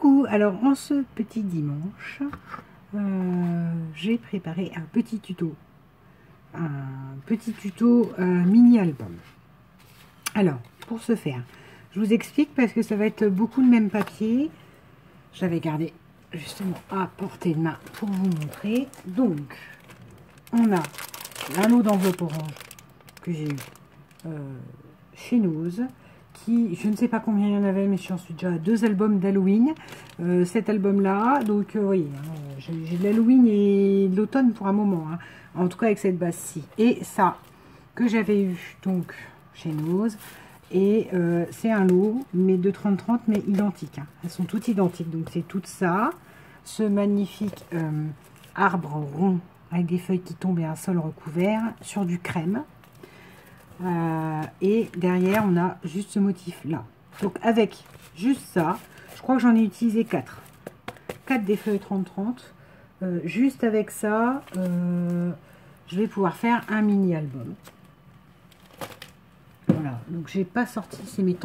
Coucou, alors en ce petit dimanche, j'ai préparé un petit tuto mini-album. Alors, pour ce faire, je vous explique parce que ça va être beaucoup de même papier. J'avais gardé justement à portée de main pour vous montrer. Donc, on a un lot d'enveloppe orange que j'ai eu chez Nose. Qui, je ne sais pas combien il y en avait, mais j'en suis déjà à 2 albums d'Halloween. Cet album-là, donc oui, j'ai de l'Halloween et de l'automne pour un moment, hein, en tout cas avec cette base-ci. Et ça, que j'avais eu donc chez Nose, et c'est un lot, mais de 30-30, mais identiques. Hein. Elles sont toutes identiques, donc c'est tout ça. Ce magnifique arbre rond avec des feuilles qui tombent et un sol recouvert sur du crème. Et derrière on a juste ce motif là, donc avec juste ça, je crois que j'en ai utilisé 4 des feuilles 30-30, juste avec ça je vais pouvoir faire un mini album. Voilà, donc j'ai pas sorti, c'est mes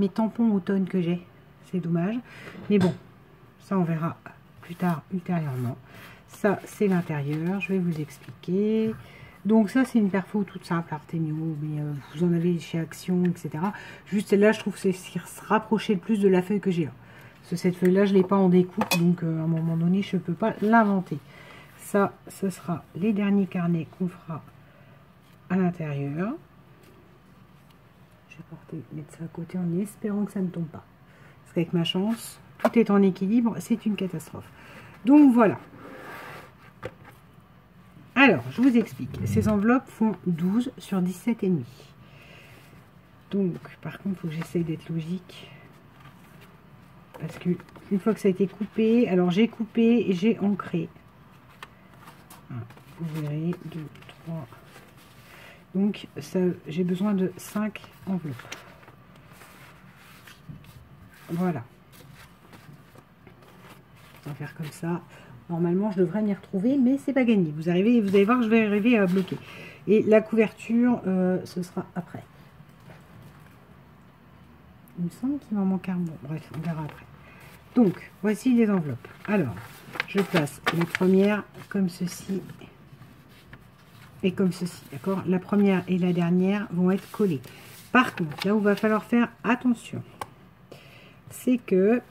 tampons automne que j'ai, c'est dommage, mais bon, ça on verra plus tard ultérieurement. Ça c'est l'intérieur, je vais vous expliquer. Donc ça c'est une perfo toute simple Artemio, mais vous en avez chez Action, etc. Juste celle-là, je trouve que c'est ce qui se rapprochait le plus de la feuille que j'ai là. Parce que cette feuille-là, je ne l'ai pas en découpe, donc à un moment donné, je ne peux pas l'inventer. Ça, ce sera les derniers carnets qu'on fera à l'intérieur. Je vais mettre ça à côté en espérant que ça ne tombe pas. Parce qu'avec ma chance, tout est en équilibre, c'est une catastrophe. Donc voilà. Alors, je vous explique. Ces enveloppes font 12 sur 17,5. Donc, par contre, il faut que j'essaye d'être logique. Parce que une fois que ça a été coupé, alors j'ai coupé et j'ai ancré. Vous verrez, 2, 3. Donc, j'ai besoin de 5 enveloppes. Voilà. On va faire comme ça. Normalement, je devrais m'y retrouver, mais c'est pas gagné. Vous allez voir que je vais arriver à bloquer. Et la couverture, ce sera après. Il me semble qu'il m'en manque un. Bon, bref, on verra après. Donc, voici les enveloppes. Alors, je place la première comme ceci et comme ceci, d'accord? La première et la dernière vont être collées. Par contre, là où il va falloir faire attention, c'est que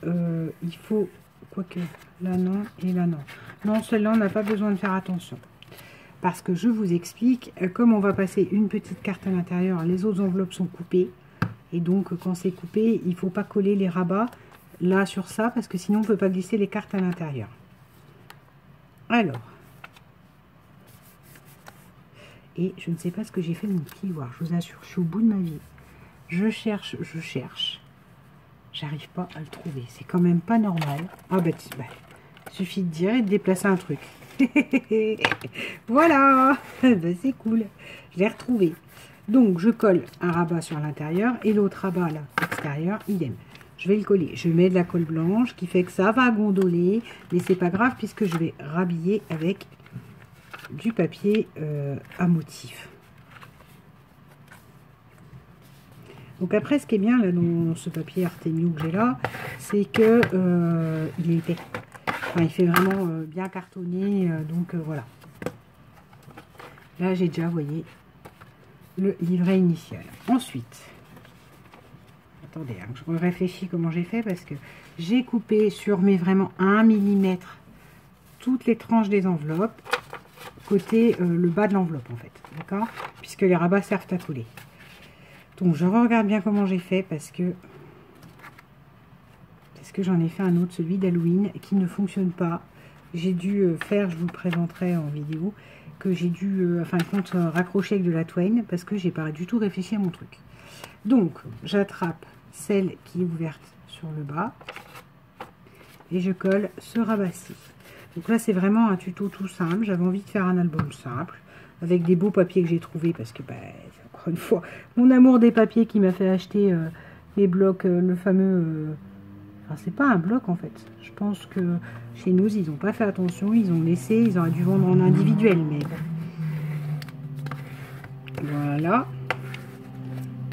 il faut... Quoique, là non, et là non. Non, celle-là, on n'a pas besoin de faire attention. Parce que je vous explique, comme on va passer une petite carte à l'intérieur, les autres enveloppes sont coupées. Et donc, quand c'est coupé, il ne faut pas coller les rabats là sur ça, parce que sinon, on ne peut pas glisser les cartes à l'intérieur. Alors. Et je ne sais pas ce que j'ai fait de mon plioir. Je vous assure, je suis au bout de ma vie. Je cherche. J'arrive pas à le trouver. C'est quand même pas normal. Ah bah, suffit de dire et de déplacer un truc. Voilà. Bah, c'est cool. Je l'ai retrouvé. Donc, je colle un rabat sur l'intérieur et l'autre rabat là, extérieur, idem. Je vais le coller. Je mets de la colle blanche qui fait que ça va gondoler. Mais c'est pas grave puisque je vais rhabiller avec du papier à motif. Donc après, ce qui est bien là dans ce papier Artemio que j'ai là, c'est que il est épais. Enfin, il fait vraiment bien cartonné. Donc voilà. Là, j'ai déjà, vous voyez, le livret initial. Ensuite, attendez, hein, je réfléchis comment j'ai fait parce que j'ai coupé sur vraiment 1 mm toutes les tranches des enveloppes, côté le bas de l'enveloppe en fait. D'accord? Puisque les rabats servent à coller. Donc je regarde bien comment j'ai fait parce que j'en ai fait un autre, celui d'Halloween, qui ne fonctionne pas. J'ai dû faire, je vous le présenterai en vidéo, que j'ai dû, enfin compte raccrocher avec de la Twain parce que j'ai pas du tout réfléchi à mon truc. Donc j'attrape celle qui est ouverte sur le bas et je colle ce rabat-ci. Donc là c'est vraiment un tuto tout simple. J'avais envie de faire un album simple avec des beaux papiers que j'ai trouvés parce que encore une fois, mon amour des papiers qui m'a fait acheter les blocs, le fameux... enfin, c'est pas un bloc en fait. Je pense que chez nous, ils n'ont pas fait attention. Ils ont laissé, ils auraient dû vendre en individuel. Mais bon. Voilà.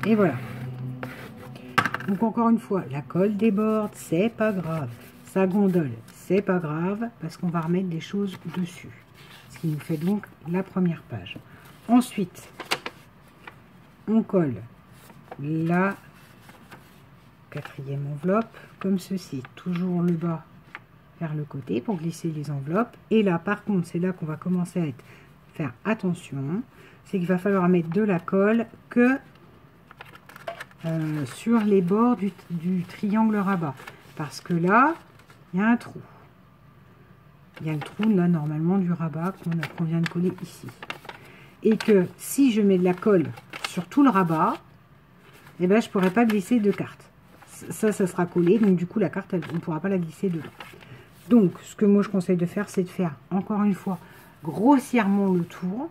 Et voilà. Donc encore une fois, la colle déborde, c'est pas grave. Ça gondole, c'est pas grave, parce qu'on va remettre des choses dessus. Ce qui nous fait donc la première page. Ensuite, on colle la quatrième enveloppe, comme ceci. Toujours le bas vers le côté pour glisser les enveloppes. Et là, par contre, c'est là qu'on va commencer à faire attention. C'est qu'il va falloir mettre de la colle que sur les bords du triangle rabat. Parce que là, il y a un trou. Il y a le trou, là, normalement, du rabat qu'on vient de coller ici. Et que si je mets de la colle sur tout le rabat, eh ben, je ne pourrai pas glisser de carte. Ça sera collé. Donc, du coup, la carte, on ne pourra pas la glisser dedans. Donc, ce que moi, je conseille de faire, c'est de faire, encore une fois, grossièrement le tour.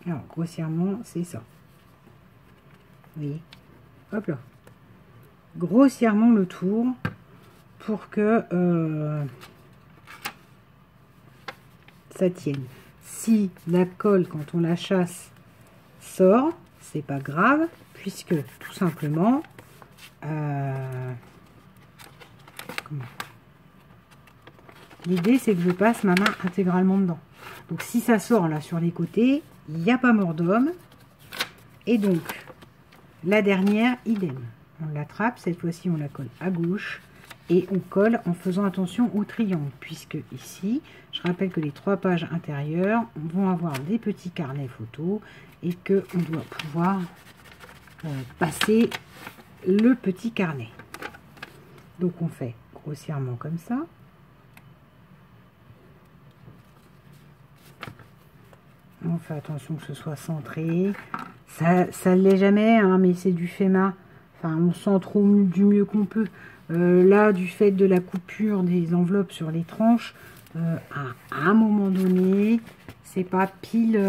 Alors, grossièrement, c'est ça. Vous voyez, hop là, grossièrement le tour pour que ça tienne. Si la colle, quand on la chasse, sort, c'est pas grave, puisque tout simplement, l'idée c'est que je passe ma main intégralement dedans. Donc si ça sort là sur les côtés, il n'y a pas mort d'homme. Et donc, la dernière, idem. On l'attrape, cette fois-ci on la colle à gauche et on colle en faisant attention au triangle, puisque ici, je rappelle que les 3 pages intérieures vont avoir des petits carnets photos et que on doit pouvoir passer le petit carnet. Donc on fait grossièrement comme ça. On fait attention que ce soit centré. Ça ne l'est jamais, hein, mais c'est du fait main. Enfin, on centre du mieux qu'on peut. Là, du fait de la coupure des enveloppes sur les tranches, à un moment donné, c'est pas pile...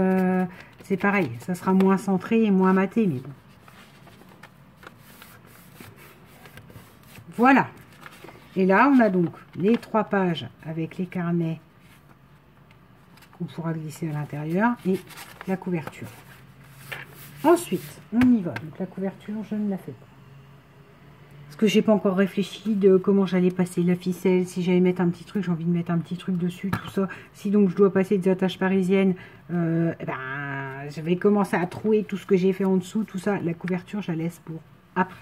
c'est pareil, ça sera moins centré et moins maté, mais bon. Voilà. Et là, on a donc les 3 pages avec les carnets qu'on pourra glisser à l'intérieur et la couverture. Ensuite, on y va. Donc la couverture, je ne la fais pas. Parce que j'ai pas encore réfléchi de comment j'allais passer la ficelle, si j'allais mettre un petit truc, j'ai envie de mettre un petit truc dessus, tout ça. Si donc je dois passer des attaches parisiennes, je vais commencer à trouer tout ce que j'ai fait en dessous, tout ça. La couverture, je la laisse pour après.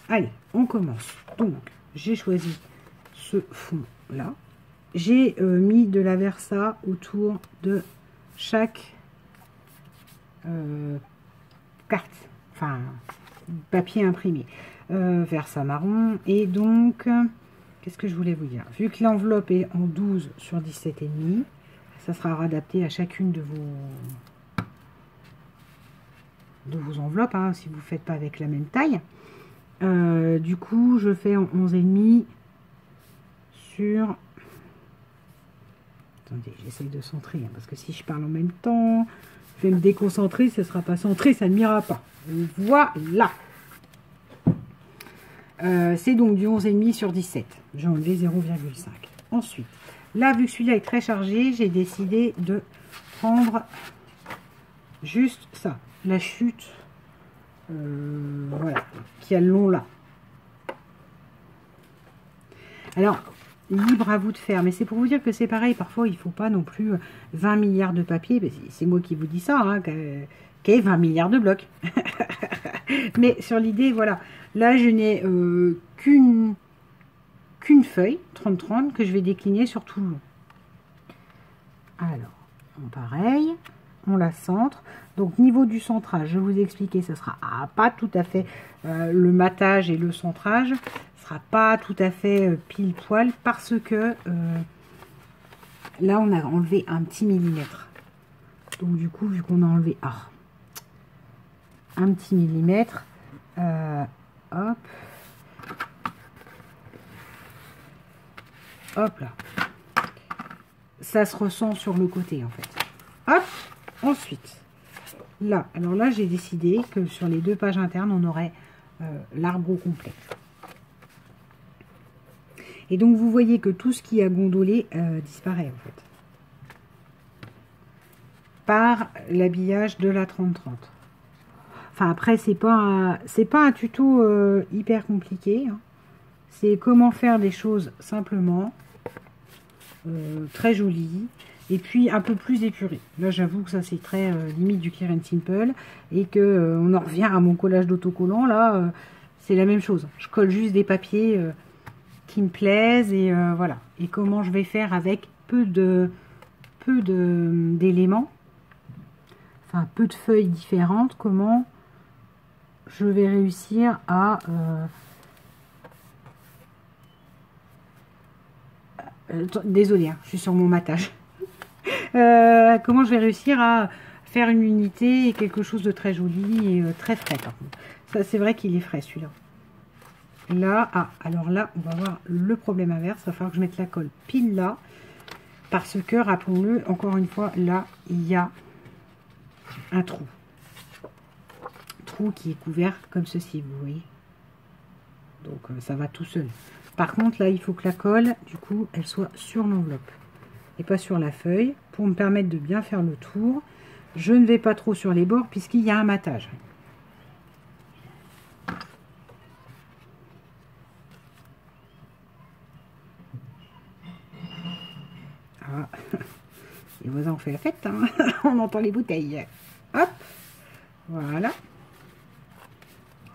Allez, on commence. Donc, j'ai choisi ce fond-là. J'ai mis de la Versa autour de chaque carte, enfin papier imprimé. Versa marron. Et donc, qu'est-ce que je voulais vous dire? Vu que l'enveloppe est en 12 sur 17,5, ça sera adapté à chacune de vos enveloppes, hein, si vous ne faites pas avec la même taille. Du coup, je fais en 11,5 sur... Attendez, j'essaye de centrer, hein, parce que si je parle en même temps, je vais me déconcentrer, ça ne sera pas centré, ça ne m'ira pas. Voilà. C'est donc du 11,5 sur 17. J'ai enlevé 0,5. Ensuite, là, vu que celui-là est très chargé, j'ai décidé de prendre juste ça, la chute, voilà, qui a le long là. Alors, libre à vous de faire, mais c'est pour vous dire que c'est pareil, parfois il ne faut pas non plus 20 milliards de papier, c'est moi qui vous dis ça, hein, qu'est 20 milliards de blocs. Mais sur l'idée, voilà, là je n'ai qu'une feuille 30-30 que je vais décliner sur tout le long. Alors, pareil, on la centre. Donc niveau du centrage, je vais vous expliquer, ça sera pas tout à fait le matage et le centrage, ce sera pas tout à fait pile poil parce que là on a enlevé un petit millimètre. Donc du coup, vu qu'on a enlevé un petit millimètre, hop, hop là, ça se ressent sur le côté en fait. Hop, ensuite. Là, alors là, j'ai décidé que sur les 2 pages internes, on aurait l'arbre au complet. Et donc, vous voyez que tout ce qui a gondolé disparaît, en fait. Par l'habillage de la 30-30. Enfin, après, c'est pas un tuto hyper compliqué. Hein. C'est comment faire des choses simplement, très jolies, et puis un peu plus épuré. Là, j'avoue que ça, c'est très limite du Clear and Simple, et que on en revient à mon collage d'autocollant. Là, c'est la même chose. Je colle juste des papiers qui me plaisent, et voilà. Et comment je vais faire avec peu d'éléments, enfin peu de feuilles différentes, comment je vais réussir à désolée, hein, je suis sur mon matage. Comment je vais réussir à faire une unité et quelque chose de très joli et très frais par contre. Ça, c'est vrai qu'il est frais celui-là. Là, alors là, on va voir le problème inverse. Il va falloir que je mette la colle pile là. Parce que, rappelons-le, encore une fois, là, il y a un trou. Trou qui est couvert comme ceci, vous voyez. Donc, ça va tout seul. Par contre, là, il faut que la colle, du coup, elle soit sur l'enveloppe. Et pas sur la feuille. Pour me permettre de bien faire le tour. Je ne vais pas trop sur les bords, puisqu'il y a un matage. Ah. Les voisins ont fait la fête, hein. On entend les bouteilles. Hop, voilà.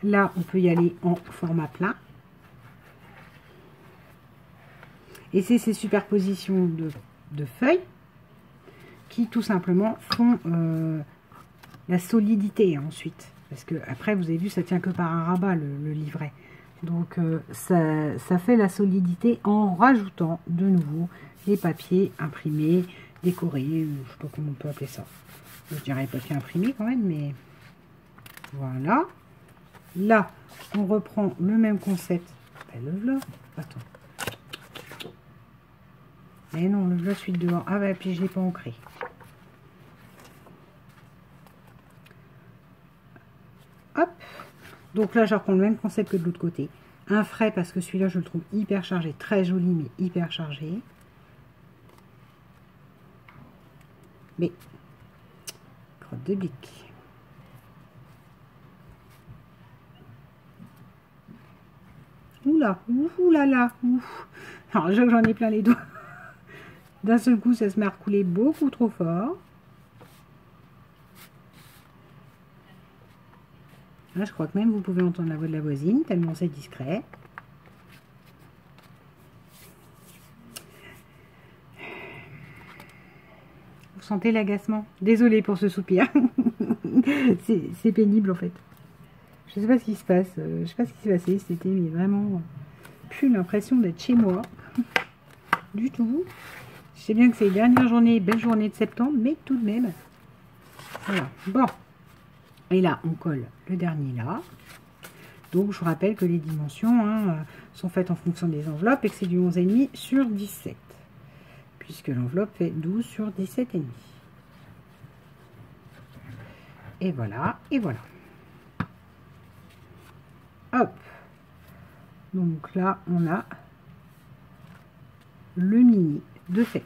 Là, on peut y aller en format plat. Et c'est ces superpositions de feuilles qui, tout simplement, font la solidité ensuite. Parce que après, vous avez vu, ça tient que par un rabat, le livret. Donc, ça fait la solidité en rajoutant de nouveau les papiers imprimés, décoré, je ne sais pas comment on peut appeler ça. Je dirais papier imprimé quand même, mais voilà. Là, on reprend le même concept. Ben, le vlog, attends. Mais non, le vlog suit dehors. Ah ben, puis je ne l'ai pas ancré. Hop. Donc là, je reprends le même concept que de l'autre côté. Un frais parce que celui-là, je le trouve hyper chargé. Très joli, mais hyper chargé. Mais, crotte de bique. Oula, oulala, ouf. Alors, j'en ai plein les doigts. D'un seul coup, ça se met à recouler beaucoup trop fort. Là, je crois que même vous pouvez entendre la voix de la voisine, tellement c'est discret. Vous sentez l'agacement? Désolée pour ce soupir. C'est pénible en fait. Je sais pas ce qui se passe. Je sais pas ce qui s'est passé cet été, mais vraiment plus l'impression d'être chez moi. Du tout. Je sais bien que c'est les dernières journées, belle journée de septembre, mais tout de même. Voilà. Bon. Et là, on colle le dernier là. Donc, je vous rappelle que les dimensions sont faites en fonction des enveloppes et que c'est du 11,5 sur 17. Puisque l'enveloppe fait 12 sur 17,5. Et voilà, et voilà. Hop. Donc là, on a le mini de fait.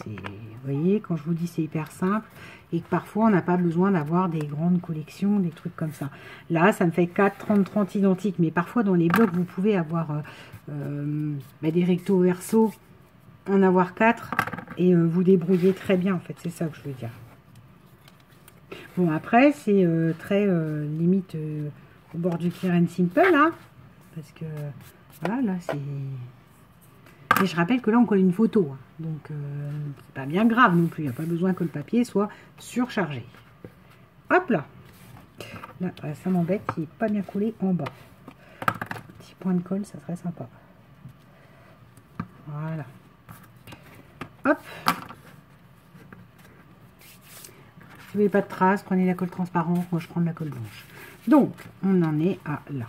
Vous voyez, quand je vous dis c'est hyper simple et que parfois on n'a pas besoin d'avoir des grandes collections, des trucs comme ça. Là, ça me fait 4, 30, 30 identiques, mais parfois dans les blocs, vous pouvez avoir des rectos verso, en avoir 4 et vous débrouiller très bien en fait, c'est ça que je veux dire. Bon, après, c'est très limite au bord du Clear and Simple, hein, parce que voilà, là c'est... Et je rappelle que là, on colle une photo. Hein. Donc, c'est pas bien grave non plus. Il n'y a pas besoin que le papier soit surchargé. Hop là. Là, ça m'embête. Il n'est pas bien collé en bas. Un petit point de colle, ça serait sympa. Voilà. Hop. Si vous n'avez pas de traces, prenez la colle transparente. Moi, je prends de la colle blanche. Donc, on en est à là.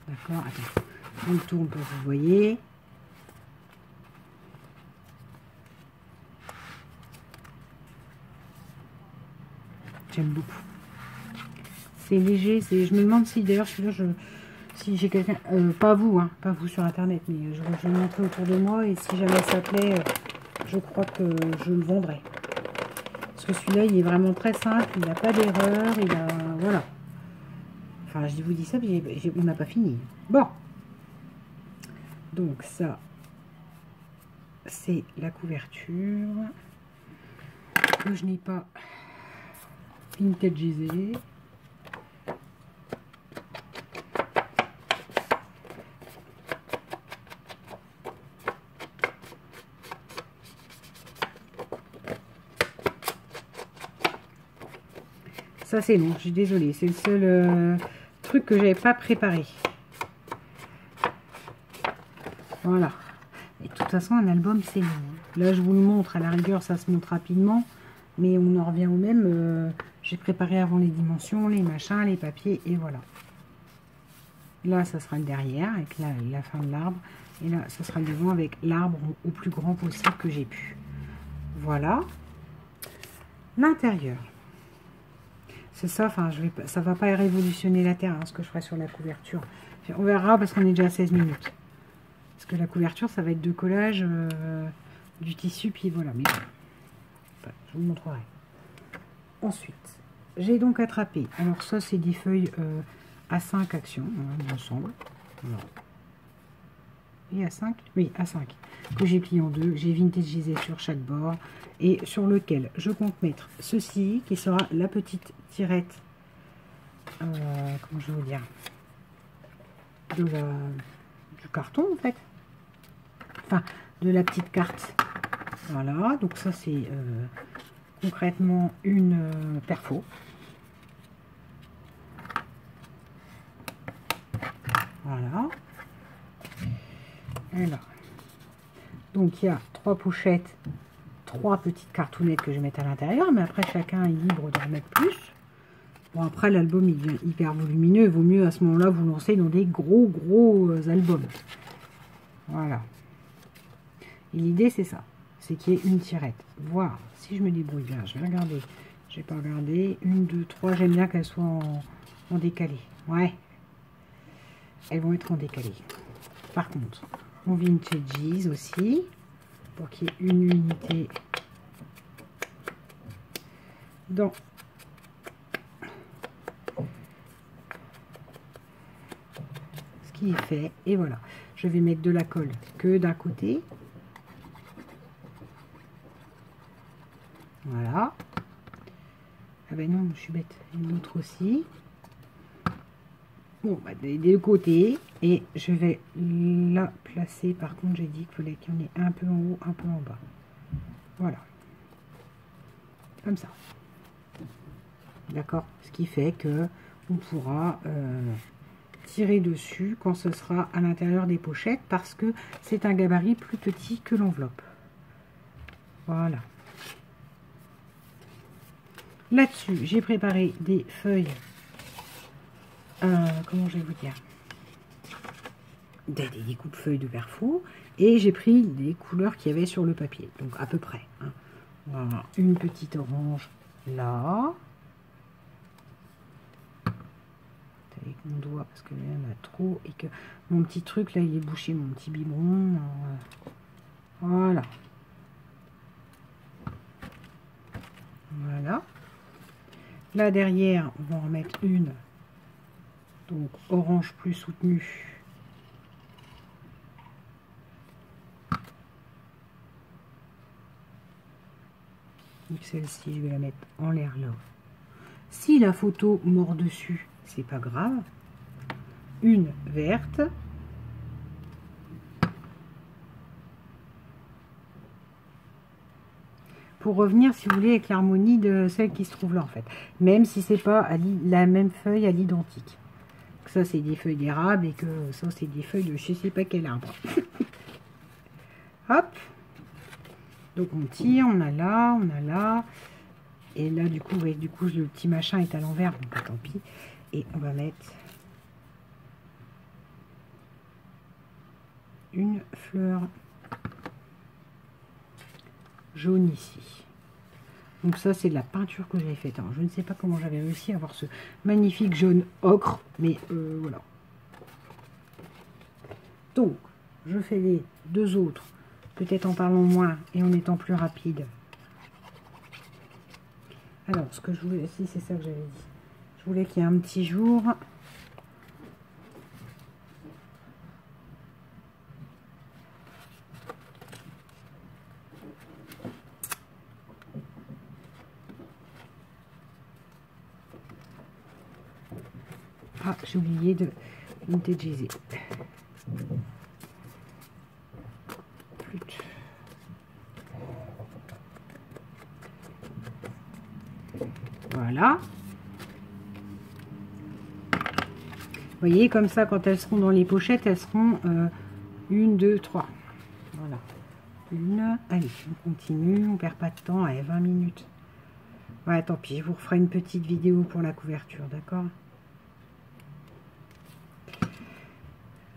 D'accord. Attends. On tourne pour que vous voyez. J'aime beaucoup. C'est léger. Je me demande si d'ailleurs celui-là, si j'ai quelqu'un, pas vous, hein, pas vous sur internet, mais je vais le montrer autour de moi et si jamais ça plaît, je crois que je le vendrai. que celui-là, il est vraiment très simple. Il n'a pas d'erreur. Il a... Voilà. Enfin, je vous dis ça, mais on n'a pas fini. Bon. Donc, ça, c'est la couverture. Que je n'ai pas vintagisé. Ça c'est bon, je suis désolée, c'est le seul truc que j'avais pas préparé. Voilà. Et de toute façon, un album c'est long. Là je vous le montre, à la rigueur ça se montre rapidement, mais on en revient au même. J'ai préparé avant les dimensions, les machins, les papiers, et voilà. Là ça sera le derrière avec la fin de l'arbre, et là ça sera le devant avec l'arbre au plus grand possible que j'ai pu. Voilà. L'intérieur. C'est ça, enfin, ça va pas révolutionner la Terre, hein, ce que je ferai sur la couverture. On verra parce qu'on est déjà à 16 minutes. Parce que la couverture, ça va être de collage du tissu, puis voilà. Mais bon, je vous montrerai. Ensuite, j'ai donc attrapé. Alors ça, c'est des feuilles A5 Action, hein, il me semble. Voilà. Et A5, oui, A5. Que j'ai plié en deux. J'ai vintagisé sur chaque bord. Et sur lequel je compte mettre ceci, qui sera la petite tirette, comment je vais vous dire, du carton en fait, enfin de la petite carte. Voilà, donc ça c'est concrètement une perfo. Voilà. Et là. Donc il y a 3 pochettes. 3 petites cartonnettes que je vais mettre à l'intérieur, mais après chacun est libre de remettre plus. Bon, après l'album il devient hyper volumineux, il vaut mieux à ce moment là vous lancer dans des gros albums. Voilà. Et l'idée c'est ça, c'est qu'il y ait une tirette. Voir si je me débrouille bien, je vais regarder. Je vais pas regarder. 1, 2, 3, j'aime bien qu'elles soient en décalé. Ouais. Elles vont être en décalé. Par contre, on vintage aussi. Pour qu'il y ait une unité dans ce qui est fait. Et voilà, je vais mettre de la colle que d'un côté. Voilà. Ah ben non, je suis bête. Une autre aussi. Bon, bah, des deux côtés. Et je vais la placer. Par contre, j'ai dit qu'il fallait qu'il y en ait un peu en haut, un peu en bas. Voilà. Comme ça. D'accord? Ce qui fait que on pourra tirer dessus quand ce sera à l'intérieur des pochettes parce que c'est un gabarit plus petit que l'enveloppe. Voilà. Là-dessus, j'ai préparé des feuilles. Comment je vais vous dire? Des découpe-feuilles de Perfo. Et j'ai pris des couleurs qu'il y avait sur le papier. Donc à peu près. Hein. Voilà. Une petite orange là. Avec mon doigt parce que là il y en a trop. Et que mon petit truc là il est bouché, mon petit biberon. Voilà. Voilà. Là derrière, on va en remettre une. Donc orange plus soutenu. Donc celle-ci, je vais la mettre en l'air là. Si la photo mord dessus, c'est pas grave. Une verte. Pour revenir, si vous voulez, avec l'harmonie de celle qui se trouve là, en fait. Même si c'est pas la même feuille à l'identique. Ça, c'est des feuilles d'érable et que ça, c'est des feuilles de je sais pas quel arbre. Hop. Donc, on tire, on a là. Et là, du coup, ouais, le petit machin est à l'envers, donc tant pis. Et on va mettre une fleur jaune ici. Donc ça, c'est de la peinture que j'avais faite. Alors, je ne sais pas comment j'avais réussi à avoir ce magnifique jaune ocre, mais voilà. Donc, je fais les deux autres, peut-être en parlant moins et en étant plus rapide. Alors, ce que je voulais... Si, c'est ça que j'avais dit. Je voulais qu'il y ait un petit jour. Ah, j'ai oublié de vintagiser. Voilà. Vous voyez, comme ça, quand elles seront dans les pochettes, elles seront 1, 2, 3. Voilà. Une. Allez, on continue, on perd pas de temps. Allez, 20 minutes. Ouais, tant pis, je vous referai une petite vidéo pour la couverture, d'accord?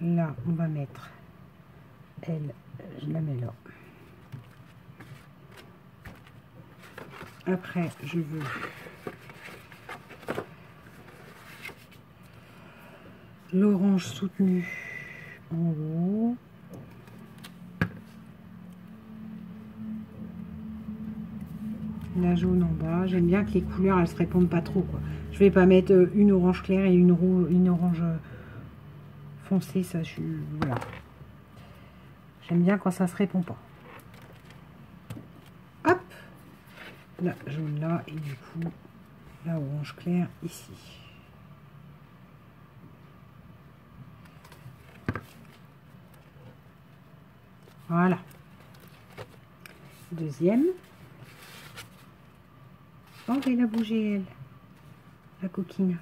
Là, on va mettre elle, je la mets là. Après, je veux l'orange soutenu en haut. La jaune en bas. J'aime bien que les couleurs, elles se répondent pas trop, quoi. Je vais pas mettre une orange claire et une orange foncée, ça, voilà. J'aime bien quand ça se répond pas. Hop, la jaune là, et du coup, la orange claire ici. Voilà. Deuxième. Oh, elle va bouger, elle. La coquine.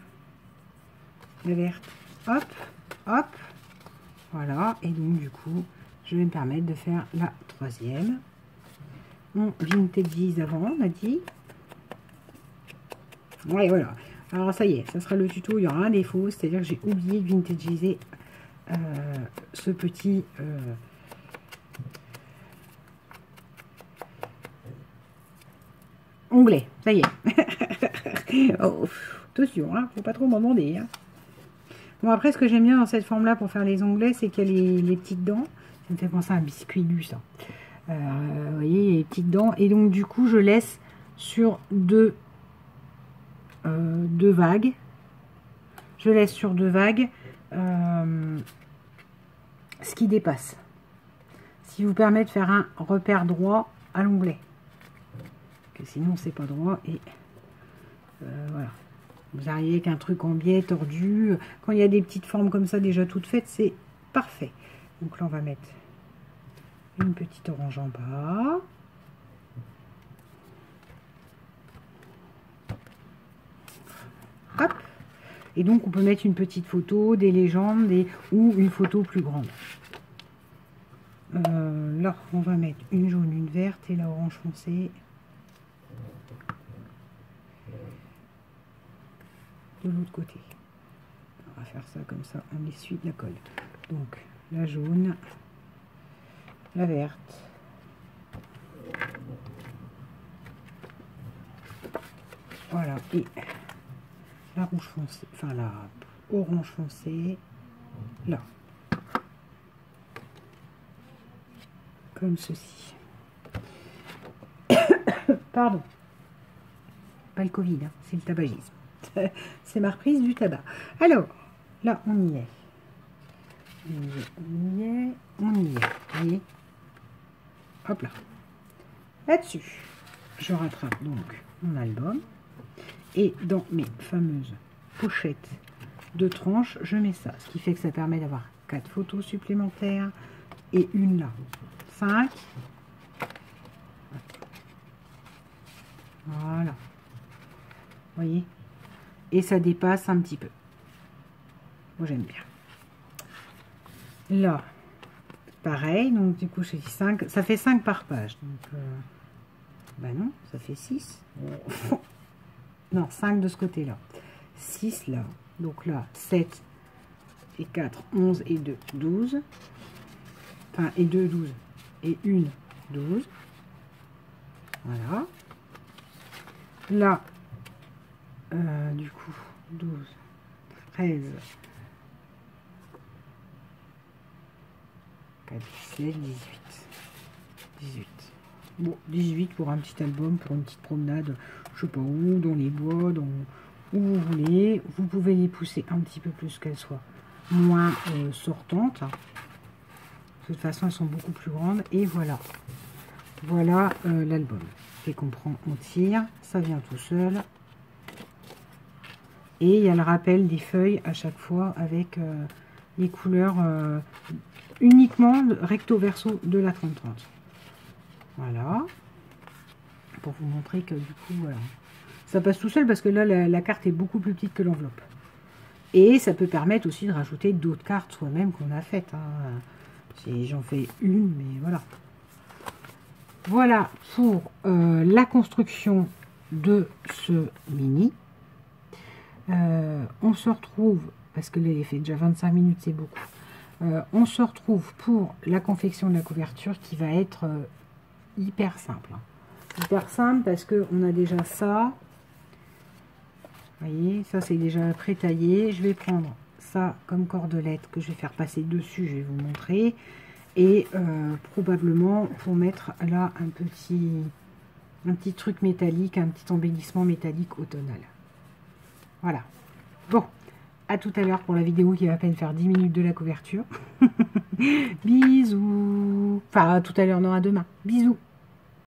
La verte. Hop, hop. Voilà. Et donc, du coup, je vais me permettre de faire la troisième. On vintagise avant, on a dit. Ouais, voilà. Alors, ça y est, ça sera le tuto. Il y aura un défaut, c'est-à-dire que j'ai oublié de vintagiser ce petit... onglet, ça y est. Oh, attention, hein, faut pas trop m'en demander. Hein. Bon, après, ce que j'aime bien dans cette forme-là pour faire les onglets, c'est qu'il y a les petites dents. Ça me fait penser à un biscuit lu, ça. Vous voyez, les petites dents. Et donc, du coup, je laisse sur deux vagues. Je laisse sur deux vagues ce qui dépasse. Ce qui vous permet de faire un repère droit à l'onglet. Sinon, c'est pas droit. Et voilà. Vous arrivez avec un truc en biais, tordu. Quand il y a des petites formes comme ça déjà toutes faites, c'est parfait. Donc là, on va mettre une petite orange en bas. Hop. Et donc, on peut mettre une petite photo, des légendes ou une photo plus grande. Là, on va mettre une jaune, une verte et la orange foncée. De l'autre côté. On va faire ça comme ça, on essuie de la colle. Donc, la jaune, la verte, voilà, et la rouge foncée, enfin la orange foncée, là, comme ceci. Pardon, pas le Covid, hein, c'est le tabagisme. C'est ma reprise du tabac. Alors, là, on y est. On y est. Vous voyez? Hop là. Là-dessus, je rattrape donc mon album. Et dans mes fameuses pochettes de tranches, je mets ça. Ce qui fait que ça permet d'avoir 4 photos supplémentaires. Et une là. 5. Voilà. Vous voyez? Et ça dépasse un petit peu. Moi, j'aime bien. Là, pareil. Donc, du coup, j'ai dit 5. Ça fait 5 par page. Donc, bah non, ça fait 6. Non, 5 de ce côté-là. 6 là. Donc là, 7 et 4, 11 et 2, 12. Enfin, et 2, 12. Et 1, 12. Voilà. Là, du coup, 12, 13, 4, 17, 18. 18. Bon, 18 pour un petit album, pour une petite promenade, je sais pas où, dans les bois, où vous voulez. Vous pouvez les pousser un petit peu plus qu'elles soient moins sortantes. De toute façon, elles sont beaucoup plus grandes. Et voilà. Voilà l'album. Et qu'on prend, on tire. Ça vient tout seul. Et il y a le rappel des feuilles à chaque fois avec les couleurs uniquement recto verso de la 30-30. Voilà. Pour vous montrer que du coup, voilà. Ça passe tout seul parce que là, la carte est beaucoup plus petite que l'enveloppe. Et ça peut permettre aussi de rajouter d'autres cartes soi-même qu'on a faites. Hein. J'en fais une, mais voilà. Voilà pour la construction de ce mini. On se retrouve, parce que là il fait déjà 25 minutes, c'est beaucoup. On se retrouve pour la confection de la couverture qui va être hyper simple. Hein. Hyper simple parce qu'on a déjà ça. Vous voyez, ça c'est déjà pré-taillé. Je vais prendre ça comme cordelette que je vais faire passer dessus, je vais vous montrer. Et probablement pour mettre là un petit truc métallique, un petit embellissement métallique automnal. Voilà. Bon, à tout à l'heure pour la vidéo qui va à peine faire 10 minutes de la couverture. Bisous. Enfin, à tout à l'heure, non, à demain. Bisous.